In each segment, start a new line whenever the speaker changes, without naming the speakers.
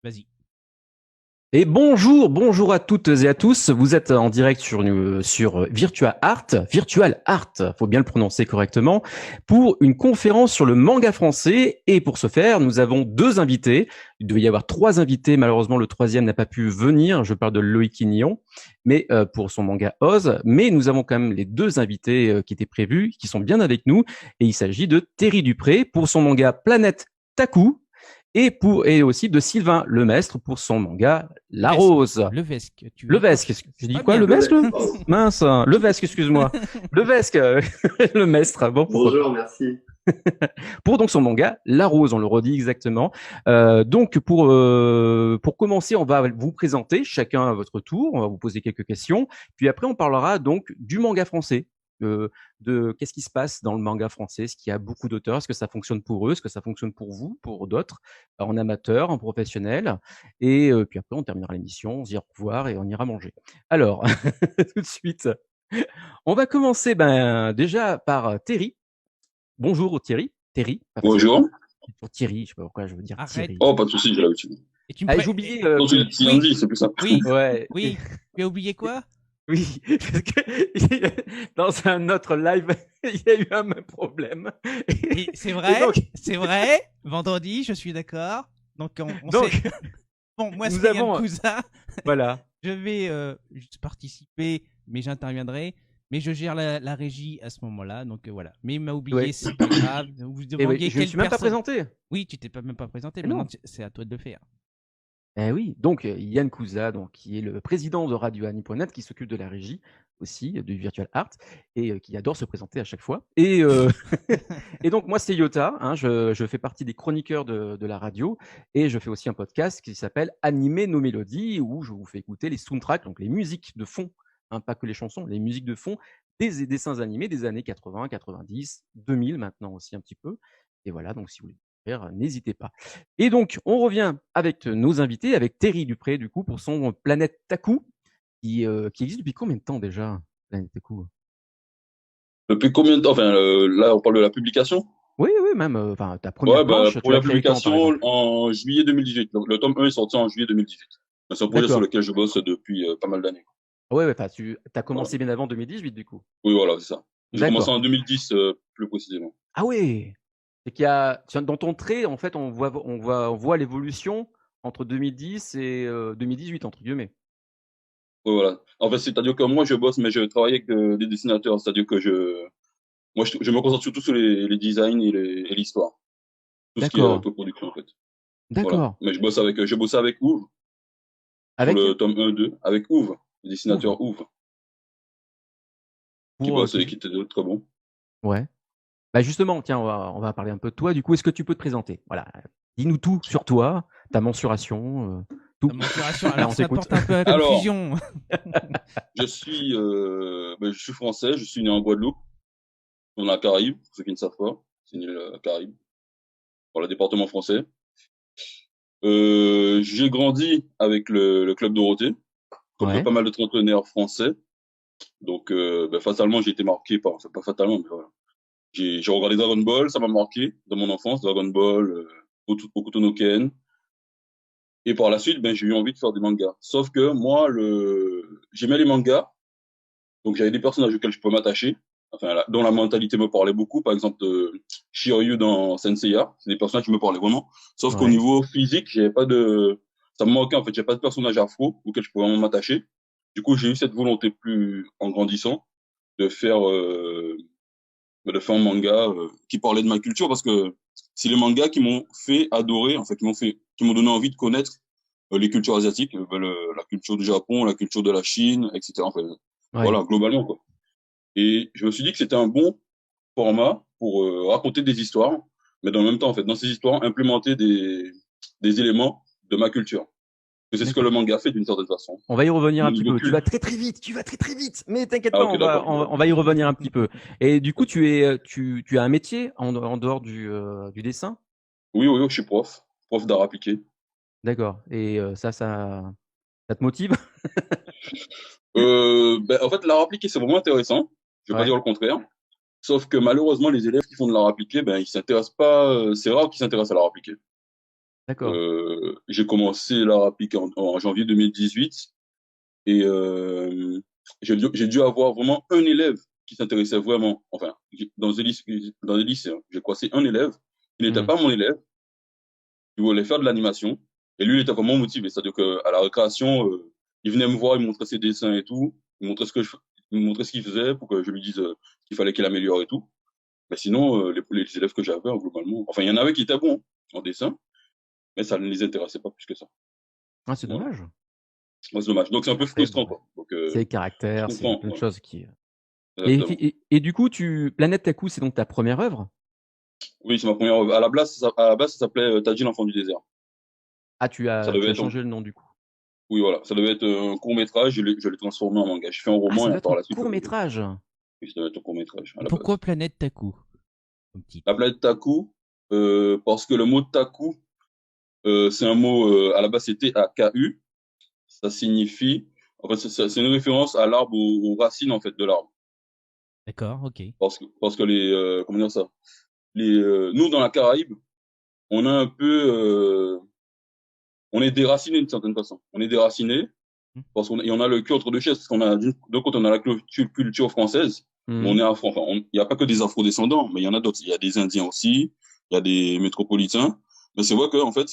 Vas-y.
Et bonjour à toutes et à tous. Vous êtes en direct sur Virtual Art, faut bien le prononcer correctement, pour une conférence sur le manga français. Et pour ce faire, nous avons deux invités. Il devait y avoir trois invités. Malheureusement, le troisième n'a pas pu venir. Je parle de Loïc Quignon, mais pour son manga Oz. Mais nous avons quand même les deux invités qui étaient prévus, qui sont bien avec nous. Et il s'agit de Terry Dupré pour son manga Planète Taku. Et aussi de Sylvain Lemestre pour son manga La Rose.
Levesque.
Levesque. Je dis quoi, Levesque? Mince, Levesque, excuse-moi. Levesque, Lemestre. Bon,
bonjour, merci.
Pour donc son manga La Rose, on le redit exactement. Donc pour commencer, on va vous présenter chacun à votre tour. On va vous poser quelques questions. Puis après, on parlera donc du manga français. De qu'est-ce qui se passe dans le manga français, est-ce qu'il y a beaucoup d'auteurs, est-ce que ça fonctionne pour eux, est-ce que ça fonctionne pour vous, pour d'autres, en amateur, en professionnel, et puis après on terminera l'émission, on se dit au revoir et on ira manger. Alors, tout de suite, on va commencer déjà par Terry. Bonjour Thierry. Terry.
Bonjour.
Pour Thierry, je sais pas pourquoi je veux dire Thierry.
Oh, pas de souci, j'ai l'habitude.
J'ai oublié.
Oui, c'est plus simple.
Oui,
ouais.
Oui. Tu as oublié quoi?
Oui, parce que dans un autre live, il y a eu un même problème.
C'est vrai, c'est vrai. Vendredi, je suis d'accord. Donc, bon, moi, c'est Yann Cousin.
Voilà.
Je vais juste participer, mais j'interviendrai. Mais je gère la régie à ce moment-là, donc voilà. Mais il m'a oublié, c'est pas grave. Vous demandiez
je ne suis même pas présenté.
Oui, tu t'es même pas présenté. Maintenant, c'est à toi de le faire.
Eh oui, donc Yann Cousa, qui est le président de radioannie.net, qui s'occupe de la régie aussi, du Virtual Art, et qui adore se présenter à chaque fois. Et, et donc moi c'est Yota, je fais partie des chroniqueurs de la radio, et je fais aussi un podcast qui s'appelle Animer nos mélodies, où je vous fais écouter les soundtracks, donc les musiques de fond, pas que les chansons, les musiques de fond, des dessins animés des années 80, 90, 2000 maintenant aussi un petit peu. Et voilà, donc si vous voulez n'hésitez pas. Et donc, on revient avec nos invités, avec Terry Dupré, du coup, pour son Planète Taku, qui existe depuis combien de temps déjà, Planète Taku?
Depuis combien de temps? Enfin, là, on parle de la publication?
Oui, même, ta première planche.
Pour la publication, en juillet 2018. Donc, le tome 1 est sorti en juillet 2018. C'est un projet sur lequel je bosse depuis pas mal d'années.
Ouais, tu as commencé bien avant 2018, du coup.
Oui, voilà, c'est ça. J'ai commencé en 2010, plus précisément.
Ah oui. C'est qu'il y a, dans ton trait, en fait, on voit l'évolution entre 2010 et 2018, entre guillemets.
Oui, voilà. En fait, c'est-à-dire que moi, je bosse, mais je travaille avec des dessinateurs. C'est-à-dire que je me concentre surtout sur les designs et l'histoire. Tout ce qui est un peu production, en fait.
D'accord.
Voilà. Mais je bosse avec Ouve. Pour le tome 1-2, avec Ouve, le dessinateur Ouve. Qui bosse et qui était très bon.
Ouais. Justement, tiens, on va parler un peu de toi. Du coup, est-ce que tu peux te présenter? Voilà. Dis-nous tout sur toi, ta mensuration, tout.
Ta mensuration, alors ça porte un peu à confusion.
Je suis français, je suis né en Guadeloupe, dans la Caraïbe, pour ceux qui ne savent pas. C'est une île Caraïbe, dans le département français. J'ai grandi avec le Club Dorothée, comme pas mal de trentenaires français. Donc, fatalement, j'ai été marqué par, c'est pas fatalement, mais voilà. J'ai regardé Dragon Ball, ça m'a marqué dans mon enfance, Dragon Ball, Hokuto no Ken. Et par la suite, ben, j'ai eu envie de faire des mangas. Sauf que moi, j'aimais les mangas, donc j'avais des personnages auxquels je pouvais m'attacher, enfin, dont la mentalité me parlait beaucoup. Par exemple, Shiryu dans Senseiya, c'est des personnages qui me parlaient vraiment. Sauf qu'au
Ouais.
niveau physique, ça me manquait en fait. J'avais pas de personnage afro auquel je pouvais vraiment m'attacher. Du coup, j'ai eu cette volonté plus en grandissant de faire, un manga qui parlait de ma culture parce que c'est les mangas qui m'ont fait adorer, en fait, qui m'ont donné envie de connaître les cultures asiatiques, la culture du Japon, la culture de la Chine, etc. Enfin,
Ouais.
voilà, globalement, quoi. Et je me suis dit que c'était un bon format pour raconter des histoires, mais dans le même temps, en fait, dans ces histoires, implémenter des éléments de ma culture. Et c'est ce que le
D'accord.
manga fait d'une certaine façon.
On va y revenir
Au
un petit
niveau
peu. Tu
culte.
vas très très vite, mais t'inquiète
Ah,
pas,
ok, d'accord.
on va y revenir un petit peu. Et du coup, tu as un métier en dehors du dessin?
Oui, oui, oui, je suis prof d'art appliqué.
D'accord. Et ça te motive?
Ben, en fait, l'art appliqué, c'est vraiment intéressant. Je vais pas
Ouais.
dire le contraire. Sauf que malheureusement, les élèves qui font de l'art appliqué, ben, ils s'intéressent pas, c'est rare qu'ils s'intéressent à l'art appliqué.
D'accord.
J'ai commencé l'art appliqué en janvier 2018 et j'ai dû avoir vraiment un élève qui s'intéressait vraiment. Enfin, dans les lycées, hein, j'ai croisé un élève qui n'était
Mmh.
pas mon élève, qui voulait faire de l'animation. Et lui, il était vraiment motivé. C'est-à-dire qu'à la récréation, il venait me voir, il me montrait ses dessins et tout. Il me montrait ce qu'il faisait pour que je lui dise qu'il fallait qu'il améliore et tout. Mais sinon, les élèves que j'avais, globalement, enfin, il y en avait qui étaient bons en dessin, mais ça ne les intéressait pas plus que ça.
Ah, c'est
Voilà.
dommage.
Ouais, c'est dommage. Donc, c'est un peu
Après, bon,
frustrant, quoi. Donc,
c'est les
je
caractères, c'est
comprends.
plein de
Ouais,
choses qui.
exactement.
Et du coup, Planète Taku, c'est donc ta première œuvre?
Oui, c'est ma première œuvre. À la base, ça s'appelait Tadji, l'enfant du désert.
Ah,
Ça
tu
devait
as
être,
changé le nom du coup.
oui, voilà. Ça devait être un court-métrage. Je l'ai transformé en manga. Je fais un
Ah,
roman
ça
et
doit être un
par la suite, le manga.
court-métrage.
Oui, ça devait être un court-métrage à la
Pourquoi
base.
Planète Taku comme
La
titre?
planète Taku, parce que le mot Taku, c'est un mot, à la base, c'était Taku. Ça signifie, en fait, c'est une référence à l'arbre, aux racines, en fait, de l'arbre.
D'accord, ok.
Parce que comment dire ça? Nous, dans la Caraïbe, on a un peu, on est déraciné d'une certaine façon. On est déraciné
Hmm.
et on a le cul entre deux chaises, parce qu'on a, d'un côté, on a la culture française, mais on
Mhm.
est afro, enfin, il n'y a pas que des afro-descendants, mais il y en a d'autres. Il y a des Indiens aussi, il y a des métropolitains. Mais c'est vrai que, en fait,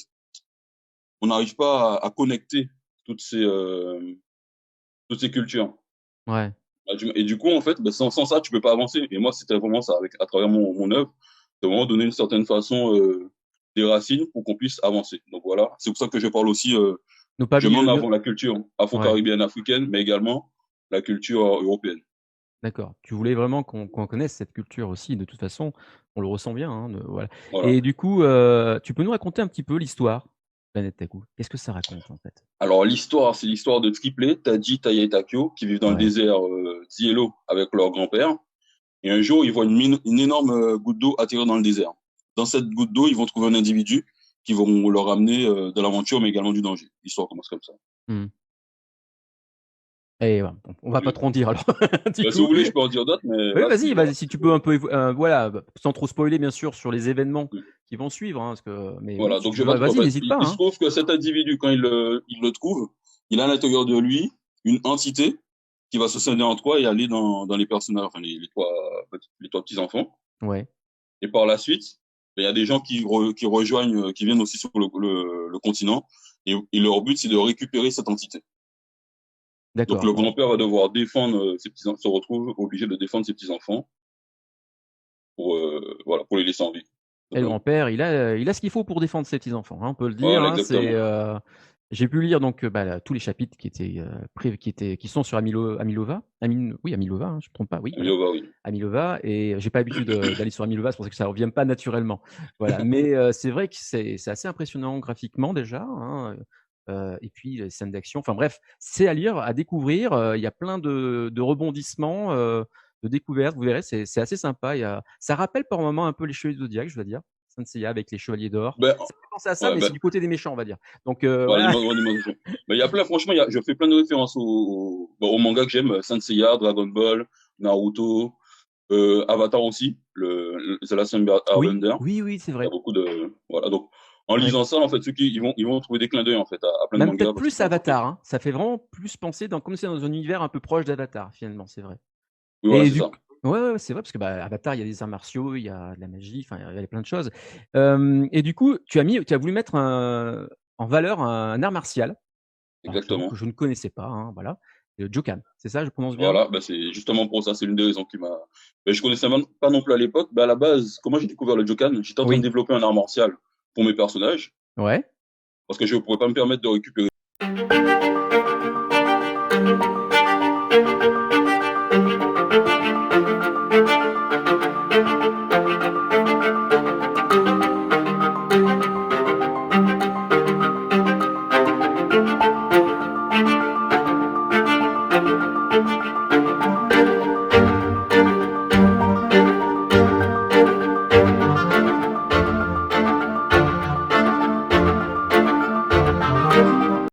on n'arrive pas à connecter toutes ces, euh, toutes ces cultures.
Ouais.
Et du coup, en fait, ben, sans ça, tu peux pas avancer. Et moi, c'était vraiment ça, à travers mon œuvre, c'est vraiment donner une certaine façon des racines pour qu'on puisse avancer. Donc voilà, c'est pour ça que je parle aussi,
Nos pas
je mets en
milieu.
avant la culture
Ouais.
afro-caribéenne, africaine, mais également la culture européenne.
D'accord. Tu voulais vraiment qu'on connaisse cette culture aussi. De toute façon, on le ressent bien. Hein, voilà.
Voilà.
Et du coup, tu peux nous raconter un petit peu l'histoire Planète Taku? Qu'est-ce que ça raconte en fait?
Alors l'histoire, c'est l'histoire de triplés, Taji, Taya et Takio, qui vivent dans le
Ouais.
désert Zielo avec leur grand-père. Et un jour, ils voient une énorme goutte d'eau atterrir dans le désert. Dans cette goutte d'eau, ils vont trouver un individu qui vont leur amener de l'aventure, mais également du danger. L'histoire commence comme ça.
Mhm. Et voilà, on va pas trop en dire alors. Du
Bah, si vous
coup,
voulez, je peux en dire d'autres, mais
oui,
vas-y, voilà.
vas-y, si tu peux un peu, voilà, sans trop spoiler bien sûr sur les événements
Mm.
qui vont suivre, hein, mais oui,
Voilà,
si
donc
tu
je
veux,
vais pas en
vas-y,
fait,
n'hésite
il,
pas,
il se
hein.
trouve que cet individu, quand il le trouve, il a à l'intérieur de lui une entité qui va se scinder en trois et aller dans les personnages, enfin les trois petits enfants.
Ouais,
Et par la suite, ben, il y a des gens qui rejoignent, qui viennent aussi sur le continent, et leur but c'est de récupérer cette entité. Donc
d'accord.
le grand-père va devoir défendre ses petits, se retrouve obligé de défendre ses petits enfants pour voilà, pour les laisser en vie.
Et le
Simplement.
grand-père, il a ce qu'il faut pour défendre ses petits-enfants, hein, on peut le dire,
Voilà,
hein,
exactement.
j'ai pu lire donc tous les chapitres qui sont sur Amilova, oui Amilova, hein, je me trompe pas, oui voilà,
Bah oui.
Amilova, et j'ai pas l'habitude d'aller sur Amilova, c'est pour ça que ça revient pas naturellement. Voilà, mais c'est vrai que c'est assez impressionnant graphiquement déjà, hein, et puis les scènes d'action. Enfin bref, c'est à lire, à découvrir. Il y a plein de rebondissements, de découvertes. Vous verrez, c'est assez sympa. Ça rappelle par moments un peu les Chevaliers du Zodiac, je dois dire. Saint Seiya avec les Chevaliers d'Or.
Ben,
Ça me fait penser à ça,
ouais,
mais c'est
ben,
du côté des méchants, on va dire. Donc
voilà,
voilà.
mais il y a plein, franchement, je fais plein de références au manga que j'aime, Saint Seiya, Dragon Ball, Naruto, Avatar aussi, The Last
Oui,
Airbender.
oui, oui, c'est
Il y
vrai.
a beaucoup de, voilà, donc, En
Ouais.
lisant ça, en fait, ils vont trouver des clins d'œil en fait à plein de
Même
mangas.
peut-être
parce
plus
que-
Avatar, hein. Ça fait vraiment plus penser comme c'est dans un univers un peu proche d'Avatar, finalement, c'est vrai.
Oui, voilà,
Et
c'est
du
ça.
coup, ouais, c'est vrai, parce que Avatar, il y a des arts martiaux, il y a de la magie, enfin, il y a plein de choses. Et du coup, tu as voulu mettre en valeur un art martial, alors
Exactement.
que je ne connaissais pas, hein, voilà. Le Jokan, c'est ça, je prononce bien?
Voilà, bah, c'est justement pour ça, c'est l'une des raisons qui m'a. Ben, je connaissais pas non plus à l'époque. Ben, à la base, comment j'ai découvert le Jokan? J'étais en train de
Oui.
développer un art martial pour mes personnages,
Ouais.
parce que je ne pourrais pas me permettre de récupérer.